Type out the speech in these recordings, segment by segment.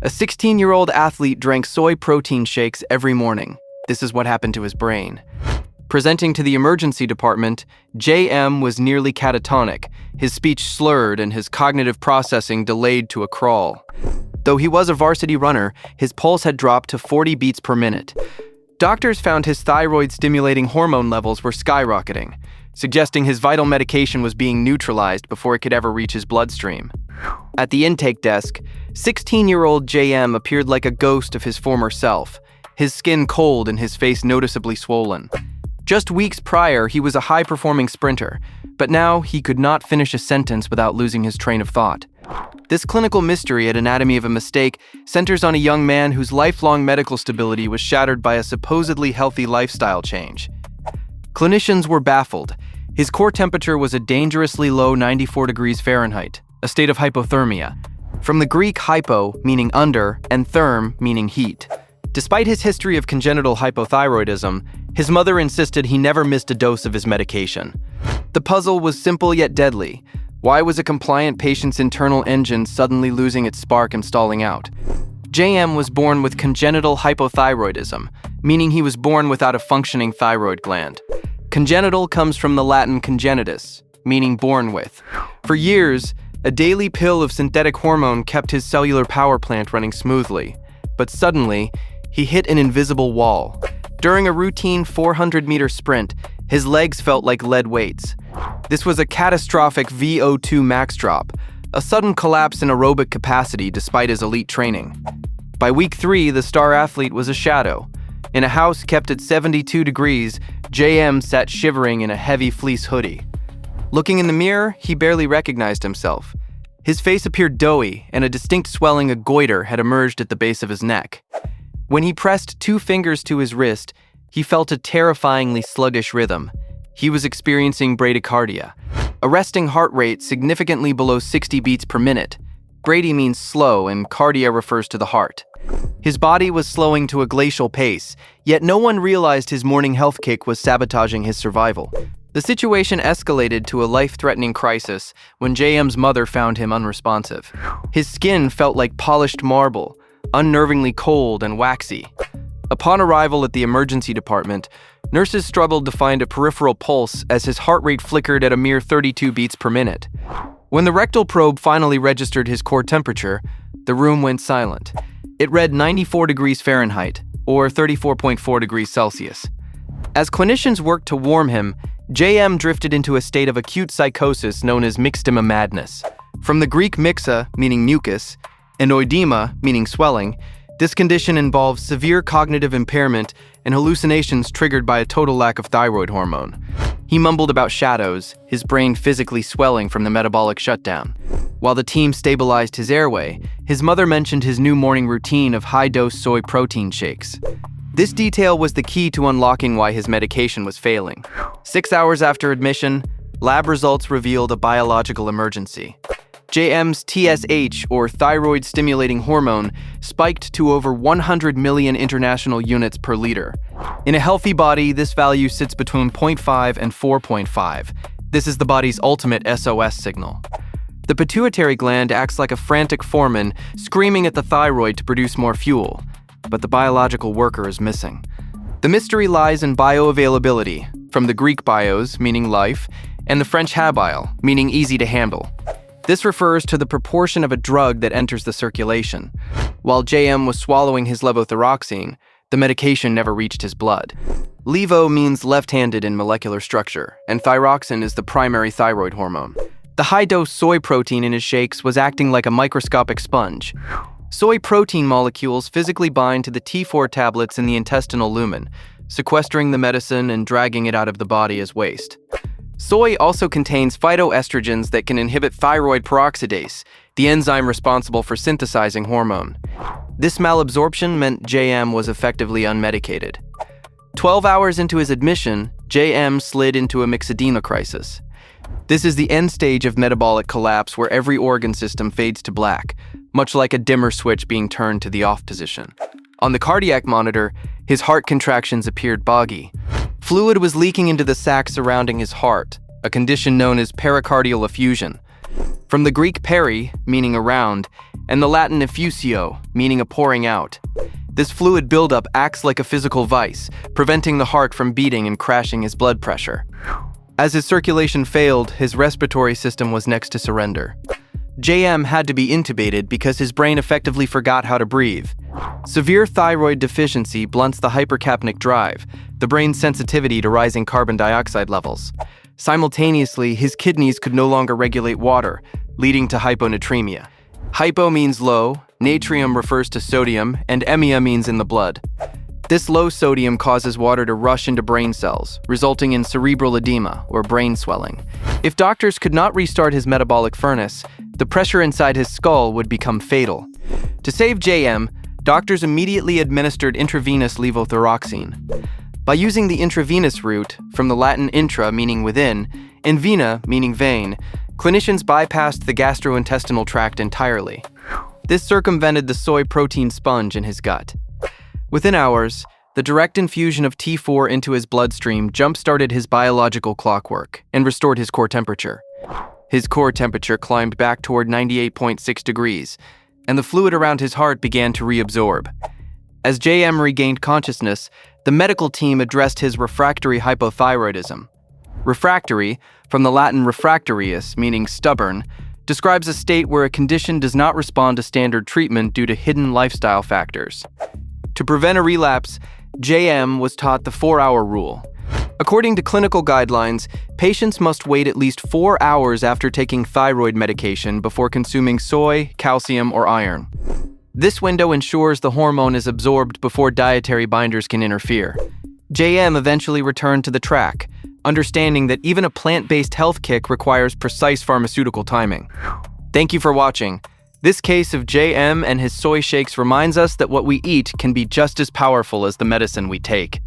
A 16-year-old athlete drank soy protein shakes every morning. This is what happened to his brain. Presenting to the emergency department, JM was nearly catatonic, his speech slurred and his cognitive processing delayed to a crawl. Though he was a varsity runner, his pulse had dropped to 40 beats per minute. Doctors found his thyroid-stimulating hormone levels were skyrocketing, suggesting his vital medication was being neutralized before it could ever reach his bloodstream. At the intake desk, 16-year-old JM appeared like a ghost of his former self, his skin cold and his face noticeably swollen. Just weeks prior, he was a high-performing sprinter, but now he could not finish a sentence without losing his train of thought. This clinical mystery at Anatomy of a Mistake centers on a young man whose lifelong medical stability was shattered by a supposedly healthy lifestyle change. Clinicians were baffled. His core temperature was a dangerously low 94 degrees Fahrenheit, a state of hypothermia, from the Greek hypo, meaning under, and therm, meaning heat. Despite his history of congenital hypothyroidism, his mother insisted he never missed a dose of his medication. The puzzle was simple yet deadly. Why was a compliant patient's internal engine suddenly losing its spark and stalling out? JM was born with congenital hypothyroidism, meaning he was born without a functioning thyroid gland. Congenital comes from the Latin congenitus, meaning born with. For years, a daily pill of synthetic hormone kept his cellular power plant running smoothly. But suddenly, he hit an invisible wall. During a routine 400-meter sprint, his legs felt like lead weights. This was a catastrophic VO2 max drop, a sudden collapse in aerobic capacity despite his elite training. By week 3, the star athlete was a shadow. In a house kept at 72 degrees, JM sat shivering in a heavy fleece hoodie. Looking in the mirror, he barely recognized himself. His face appeared doughy, and a distinct swelling, a goiter, had emerged at the base of his neck. When he pressed 2 fingers to his wrist, he felt a terrifyingly sluggish rhythm. He was experiencing bradycardia, a resting heart rate significantly below 60 beats per minute. Brady means slow, and cardia refers to the heart. His body was slowing to a glacial pace, yet no one realized his morning health kick was sabotaging his survival. The situation escalated to a life-threatening crisis when JM's mother found him unresponsive. His skin felt like polished marble, unnervingly cold and waxy. Upon arrival at the emergency department, nurses struggled to find a peripheral pulse as his heart rate flickered at a mere 32 beats per minute. When the rectal probe finally registered his core temperature, the room went silent. It read 94 degrees Fahrenheit, or 34.4 degrees Celsius. As clinicians worked to warm him, JM drifted into a state of acute psychosis known as myxedema madness. From the Greek myxa, meaning mucus, and oedema, meaning swelling, this condition involves severe cognitive impairment and hallucinations triggered by a total lack of thyroid hormone. He mumbled about shadows, his brain physically swelling from the metabolic shutdown. While the team stabilized his airway, his mother mentioned his new morning routine of high-dose soy protein shakes. This detail was the key to unlocking why his medication was failing. 6 hours after admission, lab results revealed a biological emergency. JM's TSH, or thyroid-stimulating hormone, spiked to over 100 million international units per liter. In a healthy body, this value sits between 0.5 and 4.5. This is the body's ultimate SOS signal. The pituitary gland acts like a frantic foreman, screaming at the thyroid to produce more fuel, but the biological worker is missing. The mystery lies in bioavailability, from the Greek bios, meaning life, and the French habile, meaning easy to handle. This refers to the proportion of a drug that enters the circulation. While JM was swallowing his levothyroxine, the medication never reached his blood. Levo means left-handed in molecular structure, and thyroxine is the primary thyroid hormone. The high-dose soy protein in his shakes was acting like a microscopic sponge. Soy protein molecules physically bind to the T4 tablets in the intestinal lumen, sequestering the medicine and dragging it out of the body as waste. Soy also contains phytoestrogens that can inhibit thyroid peroxidase, the enzyme responsible for synthesizing hormone. This malabsorption meant JM was effectively unmedicated. 12 hours into his admission, JM slid into a myxedema crisis. This is the end stage of metabolic collapse where every organ system fades to black, much like a dimmer switch being turned to the off position. On the cardiac monitor, his heart contractions appeared boggy. Fluid was leaking into the sac surrounding his heart, a condition known as pericardial effusion. From the Greek peri, meaning around, and the Latin effusio, meaning a pouring out. This fluid buildup acts like a physical vice, preventing the heart from beating and crashing his blood pressure. As his circulation failed, his respiratory system was next to surrender. JM had to be intubated because his brain effectively forgot how to breathe. Severe thyroid deficiency blunts the hypercapnic drive, the brain's sensitivity to rising carbon dioxide levels. Simultaneously, his kidneys could no longer regulate water, leading to hyponatremia. Hypo means low, natrium refers to sodium, and emia means in the blood. This low sodium causes water to rush into brain cells, resulting in cerebral edema, or brain swelling. If doctors could not restart his metabolic furnace, the pressure inside his skull would become fatal. To save JM, doctors immediately administered intravenous levothyroxine. By using the intravenous route, from the Latin intra meaning within, and vena meaning vein, clinicians bypassed the gastrointestinal tract entirely. This circumvented the soy protein sponge in his gut. Within hours, the direct infusion of T4 into his bloodstream jump-started his biological clockwork and restored his core temperature. His core temperature climbed back toward 98.6 degrees, and the fluid around his heart began to reabsorb. As JM regained consciousness, the medical team addressed his refractory hypothyroidism. Refractory, from the Latin refractorius, meaning stubborn, describes a state where a condition does not respond to standard treatment due to hidden lifestyle factors. To prevent a relapse, JM was taught the 4-hour rule. According to clinical guidelines, patients must wait at least 4 hours after taking thyroid medication before consuming soy, calcium, or iron. This window ensures the hormone is absorbed before dietary binders can interfere. JM eventually returned to the track, understanding that even a plant-based health kick requires precise pharmaceutical timing. Thank you for watching. This case of JM and his soy shakes reminds us that what we eat can be just as powerful as the medicine we take.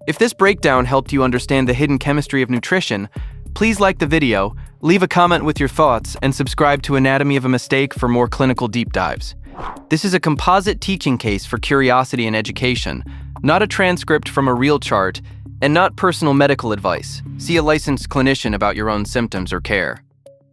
If this breakdown helped you understand the hidden chemistry of nutrition, please like the video, leave a comment with your thoughts, and subscribe to Anatomy of a Mistake for more clinical deep dives. This is a composite teaching case for curiosity and education, not a transcript from a real chart, and not personal medical advice. See a licensed clinician about your own symptoms or care.